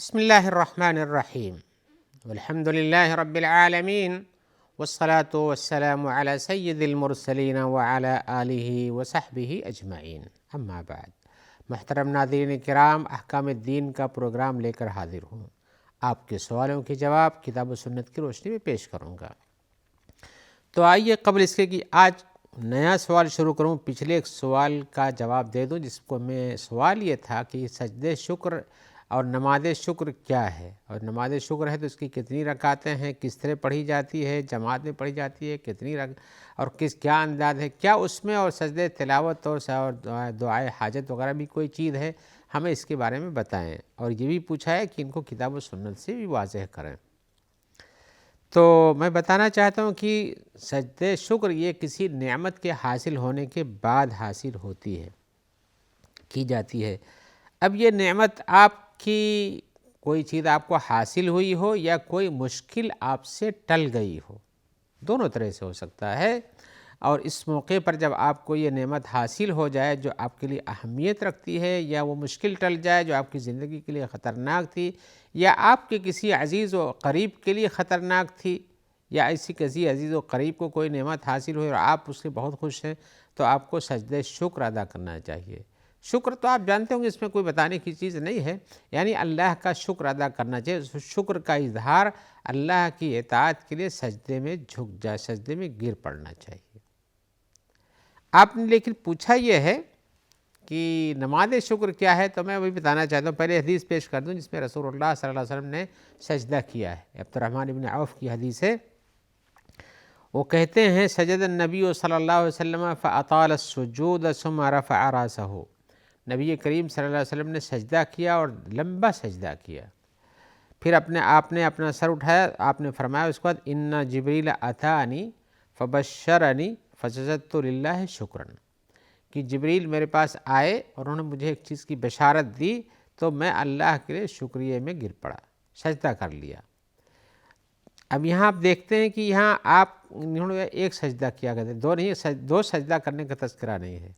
بسم اللہ الرحمن الرحیم والحمد للہ رب العالمین والصلاة والسلام علی سید المرسلین وعلی آلہ وصحبہ اجمعین، اما بعد۔ محترم ناظرین کرام، احکام الدین کا پروگرام لے کر حاضر ہوں۔ آپ کے سوالوں کے جواب کتاب و سنت کی روشنی میں پیش کروں گا۔ تو آئیے قبل اس کے کہ آج نیا سوال شروع کروں، پچھلے ایک سوال کا جواب دے دوں، جس کو میں سوال یہ تھا کہ سجدہ شکر اور نماز شکر کیا ہے، اور نماز شکر ہے تو اس کی کتنی رکعتیں ہیں، کس طرح پڑھی جاتی ہے، جماعت میں پڑھی جاتی ہے، کتنی اور کیا انداز ہے، کیا اس میں اور سجدہ تلاوت اور دعائے حاجت وغیرہ بھی کوئی چیز ہے، ہمیں اس کے بارے میں بتائیں۔ اور یہ بھی پوچھا ہے کہ ان کو کتاب و سنت سے بھی واضح کریں۔ تو میں بتانا چاہتا ہوں کہ سجدہ شکر یہ کسی نعمت کے حاصل ہونے کے بعد حاصل ہوتی ہے، کی جاتی ہے۔ اب یہ نعمت آپ کی کوئی چیز آپ کو حاصل ہوئی ہو یا کوئی مشکل آپ سے ٹل گئی ہو، دونوں طرح سے ہو سکتا ہے۔ اور اس موقع پر جب آپ کو یہ نعمت حاصل ہو جائے جو آپ کے لیے اہمیت رکھتی ہے، یا وہ مشکل ٹل جائے جو آپ کی زندگی کے لیے خطرناک تھی، یا آپ کے کسی عزیز و قریب کے لیے خطرناک تھی، یا ایسی کسی عزیز و قریب کو کوئی نعمت حاصل ہوئی اور آپ اس سے بہت خوش ہیں، تو آپ کو سجدہ شکر ادا کرنا چاہیے۔ شکر تو آپ جانتے ہوں گے، اس میں کوئی بتانے کی چیز نہیں ہے، یعنی اللہ کا شکر ادا کرنا چاہیے۔ شکر کا اظہار اللہ کی اطاعت کے لیے سجدے میں جھک جائے، سجدے میں گر پڑنا چاہیے۔ آپ نے لیکن پوچھا یہ ہے کہ نماز شکر کیا ہے، تو میں وہی بتانا چاہتا ہوں۔ پہلے حدیث پیش کر دوں جس میں رسول اللہ صلی اللہ علیہ وسلم نے سجدہ کیا ہے۔ عبدالرحمن بن عوف کی حدیث ہے، وہ کہتے ہیں سجد النبی صلی اللہ علیہ وسلم فاطال السجود ثم رفع راسہ۔ نبی کریم صلی اللہ علیہ وسلم نے سجدہ کیا اور لمبا سجدہ کیا، پھر آپ نے اپنا سر اٹھایا، آپ نے فرمایا اس کے بعد ان جبریل اتانی فبشرنی فسجدت للہ شکرا، کہ جبریل میرے پاس آئے اور انہوں نے مجھے ایک چیز کی بشارت دی، تو میں اللہ کے لیے شکریہ میں گر پڑا، سجدہ کر لیا۔ اب یہاں آپ دیکھتے ہیں کہ یہاں انہوں نے ایک سجدہ کیا کرتے، دو نہیں، دو سجدہ کرنے کا تذکرہ نہیں ہے،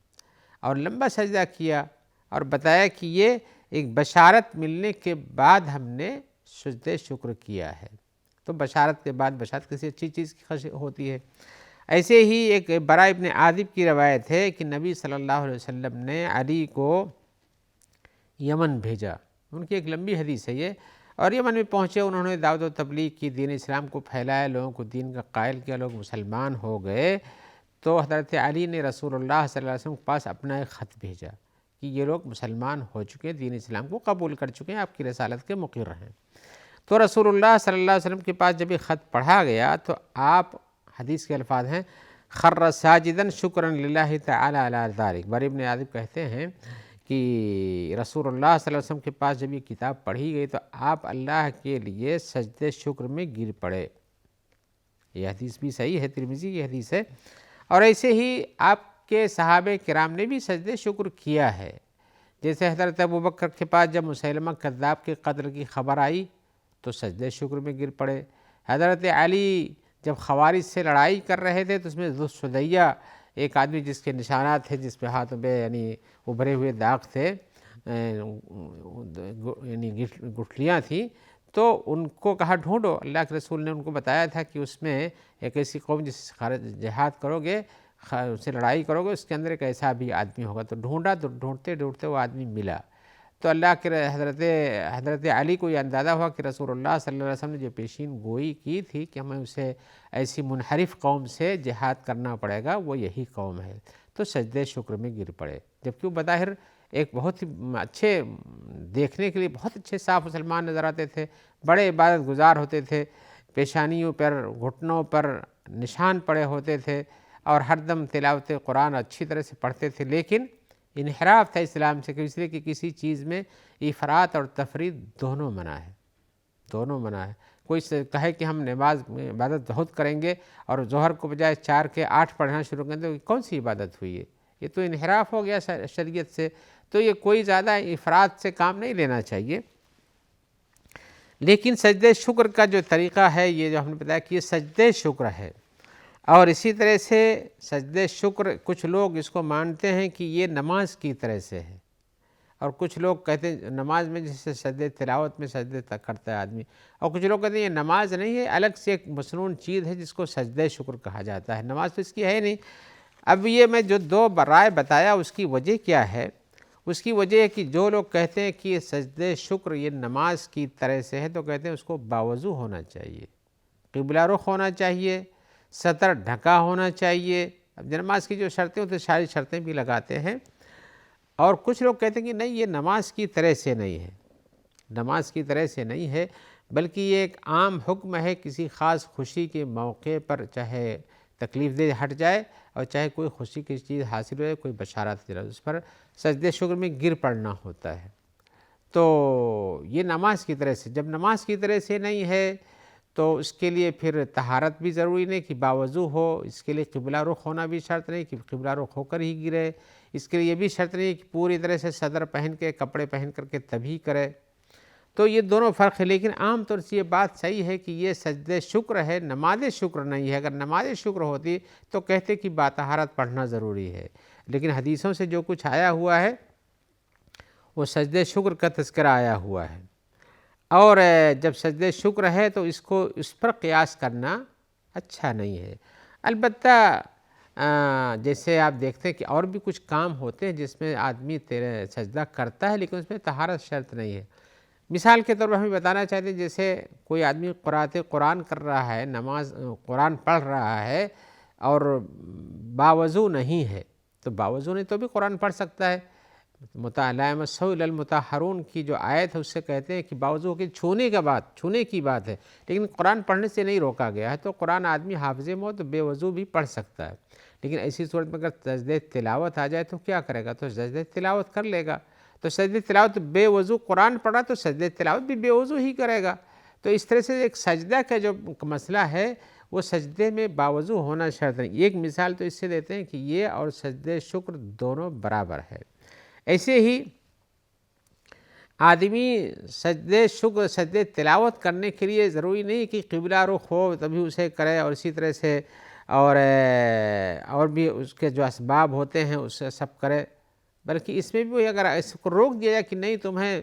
اور لمبا سجدہ کیا اور بتایا کہ یہ ایک بشارت ملنے کے بعد ہم نے سجدہ شکر کیا ہے۔ تو بشارت کے بعد بشارت کسی اچھی چیز کی ہوتی ہے۔ ایسے ہی ایک براء ابن عازب کی روایت ہے کہ نبی صلی اللہ علیہ وسلم نے علی کو یمن بھیجا، ان کی ایک لمبی حدیث ہے یہ، اور یمن میں پہنچے، انہوں نے دعوت و تبلیغ کی، دین اسلام کو پھیلایا، لوگوں کو دین کا قائل کیا، لوگ مسلمان ہو گئے۔ تو حضرت علی نے رسول اللہ صلی اللہ علیہ وسلم کے پاس اپنا ایک خط بھیجا کہ یہ لوگ مسلمان ہو چکے ہیں، دین اسلام کو قبول کر چکے ہیں، آپ کی رسالت کے مقر ہیں۔ تو رسول اللہ صلی اللہ علیہ وسلم کے پاس جب یہ خط پڑھا گیا تو آپ، حدیث کے الفاظ ہیں، خر ساجدا شکرا للہ تعالی علی ذلک۔ براء ابن عازب کہتے ہیں کہ رسول اللہ صلی اللہ علیہ وسلم کے پاس جب یہ کتاب پڑھی گئی تو آپ اللہ کے لیے سجدہ شکر میں گر پڑے۔ یہ حدیث بھی صحیح ہے، ترمذی کی حدیث ہے۔ اور ایسے ہی آپ کے صحابہ کرام نے بھی سجدہ شکر کیا ہے، جیسے حضرت ابوبکر کے پاس جب مسیلمہ کذاب کے قتل کی خبر آئی تو سجدہ شکر میں گر پڑے۔ حضرت علی جب خوارج سے لڑائی کر رہے تھے تو اس میں ذو السدیہ ایک آدمی جس کے نشانات تھے، جس پہ ہاتھوں پہ یعنی ابھرے ہوئے داغ تھے، یعنی گٹھلیاں تھیں، تو ان کو کہا ڈھونڈو۔ اللہ کے رسول نے ان کو بتایا تھا کہ اس میں ایک ایسی قوم جس سے جہاد کرو گے، اس سے لڑائی کرو گے، اس کے اندر ایک ایسا بھی آدمی ہوگا۔ تو ڈھونڈا، تو ڈھونڈتے ڈھونڈتے وہ آدمی ملا۔ تو اللہ کے حضرت علی کو یہ اندازہ ہوا کہ رسول اللہ صلی اللہ علیہ وسلم نے جو پیشین گوئی کی تھی کہ ہمیں اسے ایسی منحرف قوم سے جہاد کرنا پڑے گا، وہ یہی قوم ہے۔ تو سجدہ شکر میں گر پڑے، جبکہ وہ بظاہر ایک بہت ہی اچھے، دیکھنے کے لیے بہت اچھے صاف مسلمان نظر آتے تھے، بڑے عبادت گزار ہوتے تھے، پیشانیوں پر، گھٹنوں پر نشان پڑے ہوتے تھے، اور ہر دم تلاوت قرآن اچھی طرح سے پڑھتے تھے، لیکن انحراف تھا اسلام سے، اس لیے کہ کسی چیز میں افراط اور تفریط دونوں منع ہے، دونوں منع ہے۔ کوئی کہے کہ ہم نماز میں عبادت بہت کریں گے اور ظہر کو بجائے 4 کے 8 پڑھنا شروع کریں تو کون سی عبادت ہوئی ہے؟ یہ تو انحراف ہو گیا شریعت سے۔ تو یہ کوئی زیادہ افراط سے کام نہیں لینا چاہیے۔ لیکن سجدہ شکر کا جو طریقہ ہے، یہ جو ہم نے بتایا کہ یہ سجدہ شکر ہے، اور اسی طرح سے سجدہ شکر کچھ لوگ اس کو مانتے ہیں کہ یہ نماز کی طرح سے ہے، اور کچھ لوگ کہتے ہیں نماز میں جیسے سجدے تلاوت میں سجدے تک کرتا ہے آدمی، اور کچھ لوگ کہتے ہیں یہ نماز نہیں ہے، الگ سے ایک مصنون چیز ہے جس کو سجدے شکر کہا جاتا ہے، نماز تو اس کی ہے نہیں۔ اب یہ میں جو دو رائے بتایا اس کی وجہ کیا ہے؟ اس کی وجہ ہے کہ جو لوگ کہتے ہیں کہ یہ سجدے شکر یہ نماز کی طرح سے ہے تو کہتے ہیں اس کو باوضو ہونا چاہیے، قبلہ رخ ہونا چاہیے، سطر ڈھکا ہونا چاہیے۔ اب نماز کی جو شرطیں ہوتی ہیں ساری شرطیں بھی لگاتے ہیں، اور کچھ لوگ کہتے ہیں کہ نہیں یہ نماز کی طرح سے نہیں ہے، نماز کی طرح سے نہیں ہے، بلکہ یہ ایک عام حکم ہے، کسی خاص خوشی کے موقع پر چاہے تکلیف دہ ہٹ جائے اور چاہے کوئی خوشی کی چیز حاصل ہو جائے، کوئی بشارت دے رہا ہے، اس پر سجدے شکر میں گر پڑنا ہوتا ہے۔ تو یہ نماز کی طرح سے، جب نماز کی طرح سے نہیں ہے تو اس کے لیے پھر طہارت بھی ضروری نہیں کہ باوضو ہو، اس کے لیے قبلہ رخ ہونا بھی شرط نہیں کہ قبلہ رخ ہو کر ہی گرے، اس کے لیے یہ بھی شرط نہیں کہ پوری طرح سے صدر پہن کے کپڑے پہن کر کے تبھی کرے۔ تو یہ دونوں فرق ہے، لیکن عام طور سے یہ بات صحیح ہے کہ یہ سجدے شکر ہے، نماز شکر نہیں ہے۔ اگر نماز شکر ہوتی تو کہتے کہ باطہارت پڑھنا ضروری ہے، لیکن حدیثوں سے جو کچھ آیا ہوا ہے وہ سجدے شکر کا تذکرہ آیا ہوا ہے، اور جب سجدے شکر ہے تو اس کو اس پر قیاس کرنا اچھا نہیں ہے۔ البتہ جیسے آپ دیکھتے ہیں کہ اور بھی کچھ کام ہوتے ہیں جس میں آدمی سجدہ کرتا ہے لیکن اس میں طہارت شرط نہیں ہے۔ مثال کے طور پر ہمیں بتانا چاہتے ہیں جیسے کوئی آدمی قرأت قرآن کر رہا ہے، نماز قرآن پڑھ رہا ہے اور باوضو نہیں ہے، تو باوضو نہیں تو بھی قرآن پڑھ سکتا ہے۔ لا یمسہ الا المطہرون کی جو آیت ہے اس سے کہتے ہیں کہ باوضو کے چھونے کی بات ہے، لیکن قرآن پڑھنے سے نہیں روکا گیا ہے، تو قرآن آدمی حافظ میں ہو تو بے وضو بھی پڑھ سکتا ہے۔ لیکن ایسی صورت میں اگر سجدہ تلاوت آ جائے تو کیا کرے گا؟ تو سجدہ تلاوت کر لے گا۔ تو سجدہ تلاوت بے وضو قرآن پڑھا تو سجدہ تلاوت بھی بے وضو ہی کرے گا۔ تو اس طرح سے ایک سجدہ کا جو مسئلہ ہے وہ سجدے میں باوضو ہونا شرط نہیں۔ ایک مثال تو اس سے دیتے ہیں کہ یہ اور سجدہ شکر دونوں برابر ہے۔ ایسے ہی آدمی سجدہ شکر سجدہ تلاوت کرنے کے لیے ضروری نہیں کہ قبلہ رخ ہو تبھی اسے کرے، اور اسی طرح سے اور بھی اس کے جو اسباب ہوتے ہیں اس سے سب کرے، بلکہ اس میں بھی اگر اس کو روک دیا جائے کہ نہیں تمہیں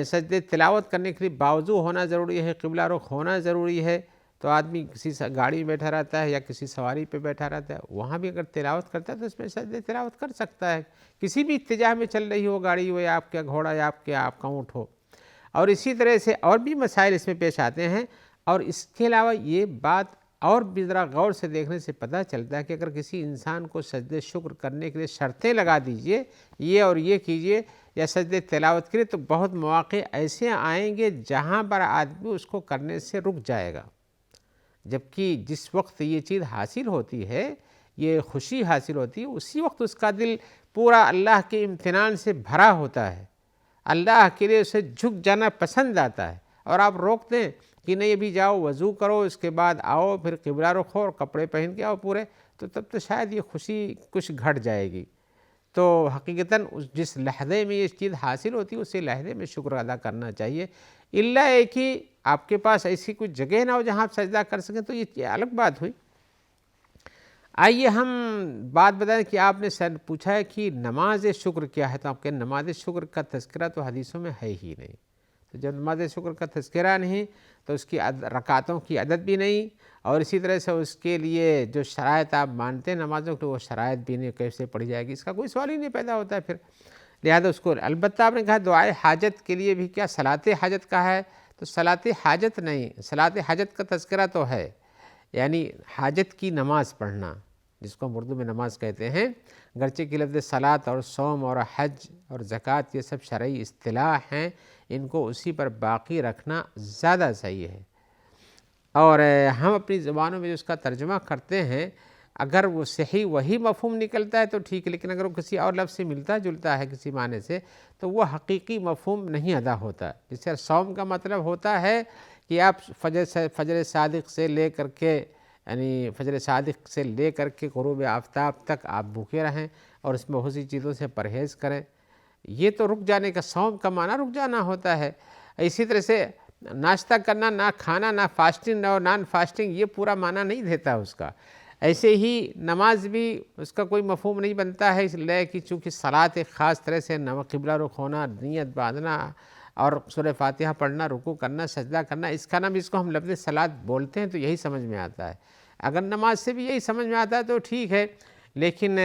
سجدہ تلاوت کرنے کے لیے باوضو ہونا ضروری ہے، قبلہ رخ ہونا ضروری ہے، تو آدمی کسی گاڑی میں بیٹھا رہتا ہے یا کسی سواری پہ بیٹھا رہتا ہے، وہاں بھی اگر تلاوت کرتا ہے تو اس میں سجدہ تلاوت کر سکتا ہے، کسی بھی اتجاہ میں چل رہی ہو گاڑی ہو یا آپ کا گھوڑا یا آپ کا اونٹ ہو۔ اور اسی طرح سے اور بھی مسائل اس میں پیش آتے ہیں، اور اس کے علاوہ یہ بات اور بھی ذرا غور سے دیکھنے سے پتہ چلتا ہے کہ اگر کسی انسان کو سجدہ شکر کرنے کے لیے شرطیں لگا دیجئے، یہ اور یہ کیجئے یا سجدہ تلاوت کے لیے، تو بہت مواقع ایسے آئیں گے جہاں پر آدمی اس کو کرنے سے رک جائے گا، جبکہ جس وقت یہ چیز حاصل ہوتی ہے، یہ خوشی حاصل ہوتی ہے، اسی وقت اس کا دل پورا اللہ کے امتنان سے بھرا ہوتا ہے، اللہ کے لیے اسے جھک جانا پسند آتا ہے، اور آپ روک دیں کہ نہیں ابھی جاؤ وضو کرو اس کے بعد آؤ پھر قبلہ رخ ہو اور کپڑے پہن کے آؤ پورے، تو تب تو شاید یہ خوشی کچھ گھٹ جائے گی۔ تو حقیقتاً جس لحظے میں یہ چیز حاصل ہوتی ہے اسی لحظے میں شکر ادا کرنا چاہیے، الا ایک ہی آپ کے پاس ایسی کوئی جگہ نہ ہو جہاں آپ سجدہ کر سکیں تو یہ الگ بات ہوئی۔ آئیے ہم بات بتائیں کہ آپ نے پوچھا ہے کہ نماز شکر کیا ہے، تو آپ کے نماز شکر کا تذکرہ تو حدیثوں میں ہے ہی نہیں، تو جب نماز شکر کا تذکرہ نہیں تو اس کی رکعتوں کی عدد بھی نہیں، اور اسی طرح سے اس کے لیے جو شرائط آپ مانتے ہیں نمازوں کے وہ شرائط بھی نہیں، کیسے پڑھی جائے گی، اس کا کوئی سوال ہی نہیں پیدا ہوتا ہے پھر، لہذا اس کو البتہ آپ نے کہا دعائے حاجت کے لیے بھی کیا صلاۃ حاجت کا ہے، تو صلاۃ حاجت نہیں، صلاۃ حاجت کا تذکرہ تو ہے، یعنی حاجت کی نماز پڑھنا جس کو ہم اردو میں نماز کہتے ہیں، گرچہ کہ لفظ صلاۃ اور صوم اور حج اور زکوٰۃ یہ سب شرعی اصطلاح ہیں، ان کو اسی پر باقی رکھنا زیادہ صحیح ہے، اور ہم اپنی زبانوں میں جو اس کا ترجمہ کرتے ہیں اگر وہ صحیح وہی مفہوم نکلتا ہے تو ٹھیک ہے، لیکن اگر وہ کسی اور لفظ سے ملتا جلتا ہے کسی معنی سے تو وہ حقیقی مفہوم نہیں ادا ہوتا۔ جیسے صوم کا مطلب ہوتا ہے کہ آپ فجر صادق سے لے کر کے یعنی فجر صادق سے لے کر کے غروب آفتاب تک آپ بھوکے رہیں اور اس میں بہت سی چیزوں سے پرہیز کریں، یہ تو رک جانے کا، صوم کا معنی رک جانا ہوتا ہے۔ اسی طرح سے ناشتہ کرنا، نہ کھانا، نہ فاسٹنگ نہ نان فاسٹنگ، یہ پورا معنی نہیں دیتا اس کا۔ ایسے ہی نماز بھی اس کا کوئی مفہوم نہیں بنتا ہے، اس لیے کہ چونکہ صلاۃ ایک خاص طرح سے قبلہ رخ ہونا، نیت باندھنا اور سورہ فاتحہ پڑھنا، رکوع کرنا، سجدہ کرنا، اس کا نام، اس کو ہم لفظ صلاۃ بولتے ہیں تو یہی سمجھ میں آتا ہے۔ اگر نماز سے بھی یہی سمجھ میں آتا ہے تو ٹھیک ہے، لیکن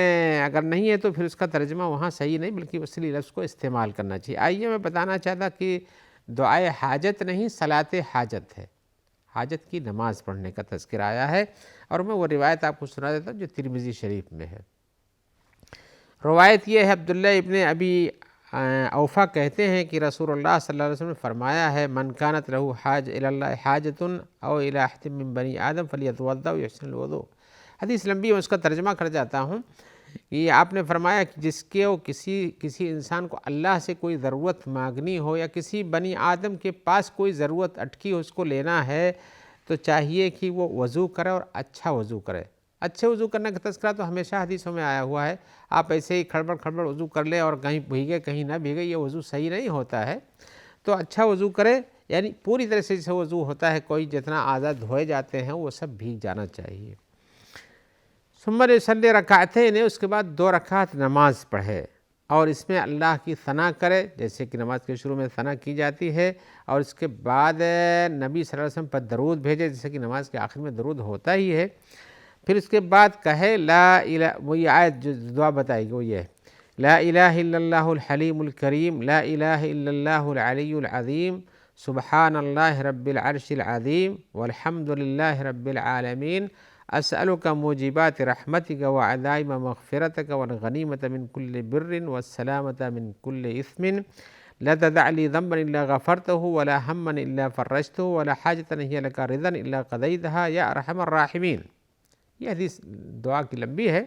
اگر نہیں ہے تو پھر اس کا ترجمہ وہاں صحیح نہیں، بلکہ اصلی لفظ کو استعمال کرنا چاہیے۔ آئیے میں بتانا چاہتا کہ دعائے حاجت نہیں، صلاۃ حاجت ہے، حاجت کی نماز پڑھنے کا تذکر آیا ہے، اور میں وہ روایت آپ کو سنا دیتا ہوں جو ترمذی شریف میں ہے۔ روایت یہ ہے، عبداللہ ابن ابی اوفا کہتے ہیں کہ رسول اللہ صلی اللہ علیہ وسلم نے فرمایا ہے، من کانت لہ حاج الی اللہ حاجۃ او الی احد من بنی آدم فلیتوضأ ویحسن الوضوء۔ حدیث لمبی ہے، اس کا ترجمہ کر جاتا ہوں۔ یہ آپ نے فرمایا کہ جس کے کسی انسان کو اللہ سے کوئی ضرورت مانگنی ہو، یا کسی بنی آدم کے پاس کوئی ضرورت اٹکی ہو، اس کو لینا ہے، تو چاہیے کہ وہ وضو کرے اور اچھا وضو کرے۔ اچھے وضو کرنے کا تذکرہ تو ہمیشہ حدیثوں میں آیا ہوا ہے، آپ ایسے ہی کھڑبڑ وضو کر لیں اور کہیں بھیگے کہیں نہ بھیگے، یہ وضو صحیح نہیں ہوتا ہے۔ تو اچھا وضو کرے، یعنی پوری طرح سے جیسے وضو ہوتا ہے، کوئی جتنا اعضاء دھوئے جاتے ہیں وہ سب بھیگ جانا چاہیے۔ ثم یصلی رکعتین، اس کے بعد 2 رکعت نماز پڑھے اور اس میں اللہ کی ثنا کرے، جیسے کہ نماز کے شروع میں ثنا کی جاتی ہے، اور اس کے بعد نبی صلی اللہ علیہ وسلم پر درود بھیجے، جیسے کہ نماز کے آخر میں درود ہوتا ہی ہے۔ پھر اس کے بعد کہے لا الہ، وہ یہ آیت جو دعا بتائے گی وہ یہ ہے، لا الہ الا اللہ الحلیم الکریم، لا الہ الا اللہ العلی العظیم، سبحان اللہ رب العرش العظیم، والحمد للہ رب العالمین، اسألک موجبات رحمتک وعزائم مغفرتک والغنیمۃ من کل بر والسلامۃ من کل اثم، لا تدع لی ذنبا الا غفرتہ ولا ہما الا فرجتہ ولا حاجۃ ہی لک رضا الا قضیتہا یا ارحم الراحمین۔ یہ حدیث دعا کی لمبی ہے،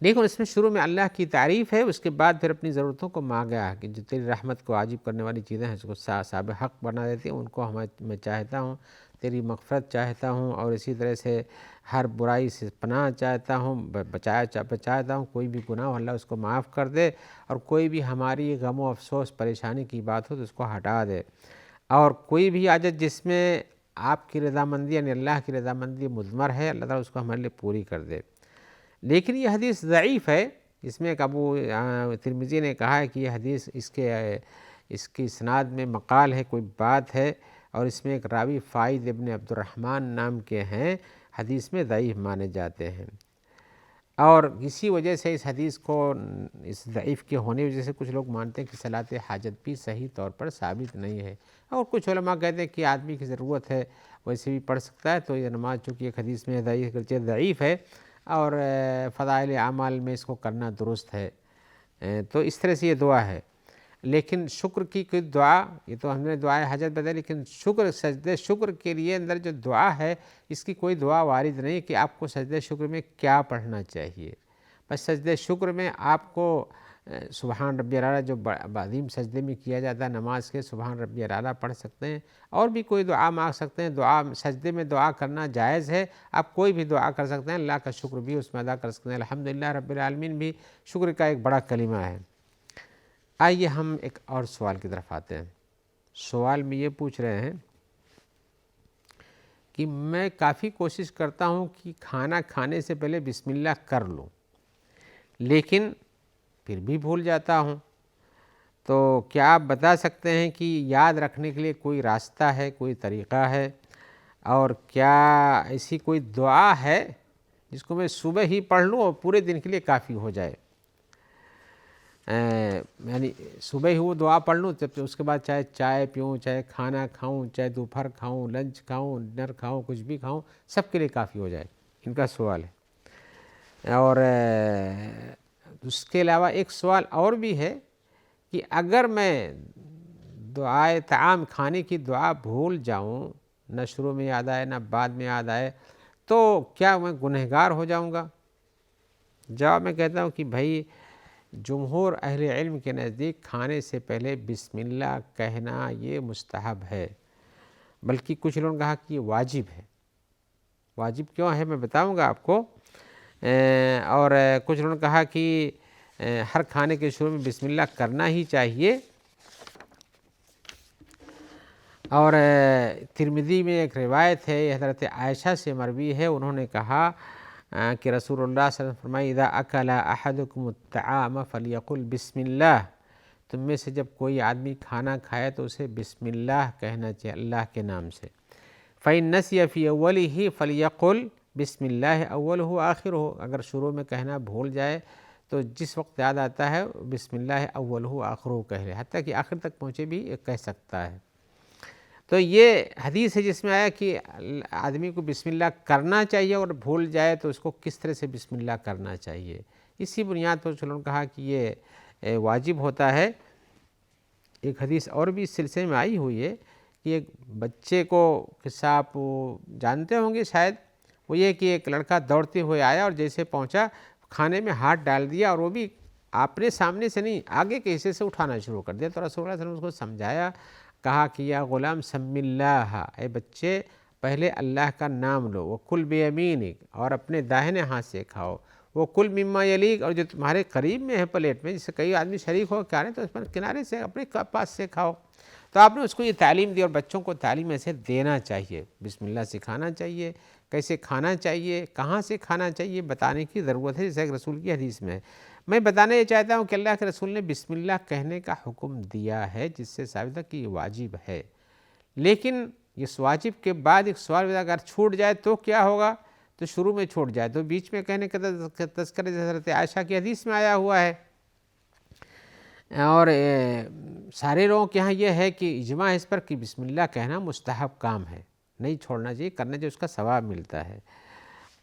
لیکن اس میں شروع میں اللہ کی تعریف ہے، اس کے بعد پھر اپنی ضرورتوں کو مانگا کہ جو تیری رحمت کو عاجب کرنے والی چیزیں ہیں، اس کو صاحب حق بنا دیتی ہیں، ان کو میں چاہتا ہوں، تیری مغفرت چاہتا ہوں، اور اسی طرح سے ہر برائی سے پناہ چاہتا ہوں، بچاتا ہوں، کوئی بھی گناہ ہو اللہ اس کو معاف کر دے، اور کوئی بھی ہماری غم و افسوس پریشانی کی بات ہو تو اس کو ہٹا دے، اور کوئی بھی حاجت جس میں آپ کی رضامندی یعنی اللہ کی رضامندی مضمر ہے، اللہ تعالیٰ اس کو ہمارے لیے پوری کر دے۔ لیکن یہ حدیث ضعیف ہے، اس میں ایک ابو ترمذی نے کہا ہے کہ یہ حدیث اس کی اسناد میں مقال ہے، کوئی بات ہے، اور اس میں ایک راوی فائد ابن عبد الرحمن نام کے ہیں، حدیث میں ضعیف مانے جاتے ہیں، اور اسی وجہ سے اس حدیث کو، اس ضعیف کے ہونے کی وجہ سے کچھ لوگ مانتے ہیں کہ صلاۃ حاجت بھی صحیح طور پر ثابت نہیں ہے، اور کچھ علماء کہتے ہیں کہ آدمی کی ضرورت ہے ویسے بھی پڑھ سکتا ہے، تو یہ نماز چونکہ ایک حدیث میں ضعیف ہے، اور فضائل اعمال میں اس کو کرنا درست ہے، تو اس طرح سے یہ دعا ہے۔ لیکن شکر کی کوئی دعا، یہ تو ہم نے دعائے حاجت بتائی، لیکن سجدہ شکر کے لیے اندر جو دعا ہے، اس کی کوئی دعا وارد نہیں کہ آپ کو سجدہ شکر میں کیا پڑھنا چاہیے۔ بس سجدہ شکر میں آپ کو سبحان ربی الاعلیٰ جو عظیم سجدے میں کیا جاتا ہے نماز کے، سبحان ربی الاعلیٰ پڑھ سکتے ہیں، اور بھی کوئی دعا مانگ سکتے ہیں، سجدے میں دعا کرنا جائز ہے، آپ کوئی بھی دعا کر سکتے ہیں، اللہ کا شکر بھی اس میں ادا کر سکتے ہیں، الحمدللہ رب العالمین بھی شکر کا ایک بڑا کلمہ ہے۔ آئیے ہم ایک اور سوال کی طرف آتے ہیں۔ سوال میں یہ پوچھ رہے ہیں کہ میں کافی کوشش کرتا ہوں کہ کھانا کھانے سے پہلے بسم اللہ کر لوں، لیکن پھر بھی بھول جاتا ہوں، تو کیا آپ بتا سکتے ہیں کہ یاد رکھنے کے لیے کوئی راستہ ہے، کوئی طریقہ ہے، اور کیا ایسی کوئی دعا ہے جس کو میں صبح ہی پڑھ لوں اور پورے دن کے لیے کافی ہو جائے؟ یعنی صبح ہی وہ دعا پڑھ لوں، جب اس کے بعد چاہے چائے پیوں، چاہے کھانا کھاؤں، چاہے دوپہر کھاؤں، لنچ کھاؤں، ڈنر کھاؤں، کچھ بھی کھاؤں، سب کے لیے کافی ہو جائے، ان کا سوال ہے۔ اور اس کے علاوہ ایک سوال اور بھی ہے کہ اگر میں دعائے طعام کھانے کی دعا بھول جاؤں، نہ شروع میں یاد آئے نہ بعد میں یاد آئے، تو کیا میں گنہگار ہو جاؤں گا؟ جواب میں کہتا ہوں کہ بھائی، جمہور اہل علم کے نزدیک کھانے سے پہلے بسم اللہ کہنا یہ مستحب ہے، بلکہ کچھ لوگوں نے کہا کہ یہ واجب ہے۔ واجب کیوں ہے میں بتاؤں گا آپ کو، اور کچھ لوگوں نے کہا کہ ہر کھانے کے شروع میں بسم اللہ کرنا ہی چاہیے، اور ترمذی میں ایک روایت ہے، حضرت عائشہ سے مروی ہے، انہوں نے کہا کہ رسول اللہ صلی اللہ علیہ وسلم فرمائے اذا اکل احدکم الطعام فلیقل بسم اللہ، تم میں سے جب کوئی آدمی کھانا کھائے تو اسے بسم اللہ کہنا چاہیے، اللہ کے نام سے۔ فإن نسی فی اولہ فلیقل بسم اللہ اولہ آخرہ، اگر شروع میں کہنا بھول جائے تو جس وقت یاد آتا ہے بسم اللہ اولہ آخرہ کہہ لے، حتیٰ کہ آخر تک پہنچے بھی کہہ سکتا ہے۔ تو یہ حدیث ہے جس میں آیا کہ آدمی کو بسم اللہ کرنا چاہیے، اور بھول جائے تو اس کو کس طرح سے بسم اللہ کرنا چاہیے، اسی بنیاد پر چلو نے کہا کہ یہ واجب ہوتا ہے۔ ایک حدیث اور بھی اس سلسلے میں آئی ہوئی ہے کہ ایک بچے کو قصہ آپ جانتے ہوں گے شاید، وہ یہ کہ ایک لڑکا دوڑتے ہوئے آیا اور جیسے پہنچا کھانے میں ہاتھ ڈال دیا، اور وہ بھی اپنے سامنے سے نہیں آگے کے حصے سے اٹھانا شروع کر دیا، تو رسول اللہ صلی اللہ علیہ وسلم اس کو سمجھایا، کہا کہ یا غلام سم اللہ، اے بچے پہلے اللہ کا نام لو، وکل بیمینک، اور اپنے داہنے ہاتھ سے کھاؤ، وکل مما یلیک، اور جو تمہارے قریب میں ہے پلیٹ میں، جس سے کئی آدمی شریک ہو کھا رہے ہیں تو اس پر کنارے سے اپنے پاس سے کھاؤ۔ تو آپ نے اس کو یہ تعلیم دی، اور بچوں کو تعلیم ایسے دینا چاہیے، بسم اللہ سکھانا چاہیے، کیسے کھانا چاہیے، کہاں سے کھانا چاہیے بتانے کی ضرورت ہے، جیسے ایک رسول کی حدیث میں ہے۔ میں بتانا یہ چاہتا ہوں کہ اللہ کے رسول نے بسم اللہ کہنے کا حکم دیا ہے، جس سے ثابت ہے کہ یہ واجب ہے، لیکن اس واجب کے بعد ایک سوال اگر چھوٹ جائے تو کیا ہوگا؟ تو شروع میں چھوٹ جائے تو بیچ میں کہنے کا تذکرہ حضرت عائشہ کی حدیث میں آیا ہوا ہے، اور سارے لوگوں کے ہاں یہ ہے کہ اجماع ہے اس پر کہ بسم اللہ کہنا مستحب کام ہے، نہیں چھوڑنا چاہیے، کرنے سے اس کا ثواب ملتا ہے۔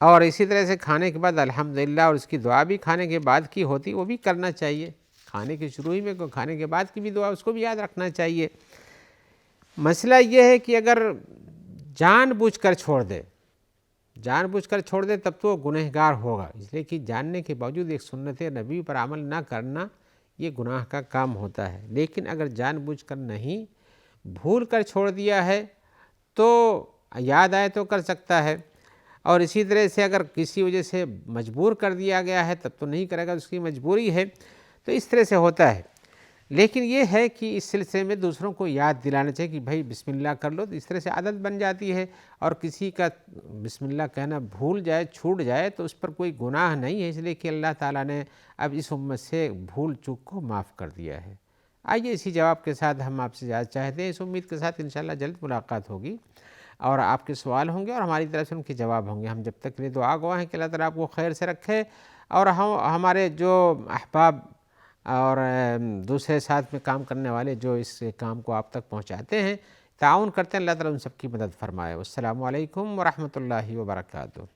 اور اسی طرح سے کھانے کے بعد الحمدللہ، اور اس کی دعا بھی کھانے کے بعد کی ہوتی، وہ بھی کرنا چاہیے، کھانے کے شروع ہی میں کھانے کے بعد کی بھی دعا، اس کو بھی یاد رکھنا چاہیے۔ مسئلہ یہ ہے کہ اگر جان بوجھ کر چھوڑ دے، تب تو وہ گنہگار ہوگا، اس لیے کہ جاننے کے باوجود ایک سنت نبی پر عمل نہ کرنا یہ گناہ کا کام ہوتا ہے، لیکن اگر جان بوجھ کر نہیں، بھول کر چھوڑ دیا ہے تو یاد آئے تو کر سکتا ہے، اور اسی طرح سے اگر کسی وجہ سے مجبور کر دیا گیا ہے تب تو نہیں کرے گا، اس کی مجبوری ہے، تو اس طرح سے ہوتا ہے۔ لیکن یہ ہے کہ اس سلسلے میں دوسروں کو یاد دلانا چاہیے کہ بھائی بسم اللہ کر لو، تو اس طرح سے عادت بن جاتی ہے، اور کسی کا بسم اللہ کہنا بھول جائے، چھوٹ جائے تو اس پر کوئی گناہ نہیں ہے، اس لیے کہ اللہ تعالیٰ نے اب اس امت سے بھول چوک کو معاف کر دیا ہے۔ آئیے اسی جواب کے ساتھ ہم آپ سے اجازت چاہتے ہیں، اس امید کے ساتھ انشاءاللہ جلد ملاقات ہوگی، اور آپ کے سوال ہوں گے اور ہماری طرف سے ان کے جواب ہوں گے۔ ہم جب تک کے لیے دعا گواہ ہیں کہ اللہ تعالیٰ آپ کو خیر سے رکھے، اور ہمارے جو احباب اور دوسرے ساتھ میں کام کرنے والے جو اس کام کو آپ تک پہنچاتے ہیں، تعاون کرتے ہیں، اللہ تعالیٰ ان سب کی مدد فرمائے۔ والسلام علیکم ورحمۃ اللہ وبرکاتہ۔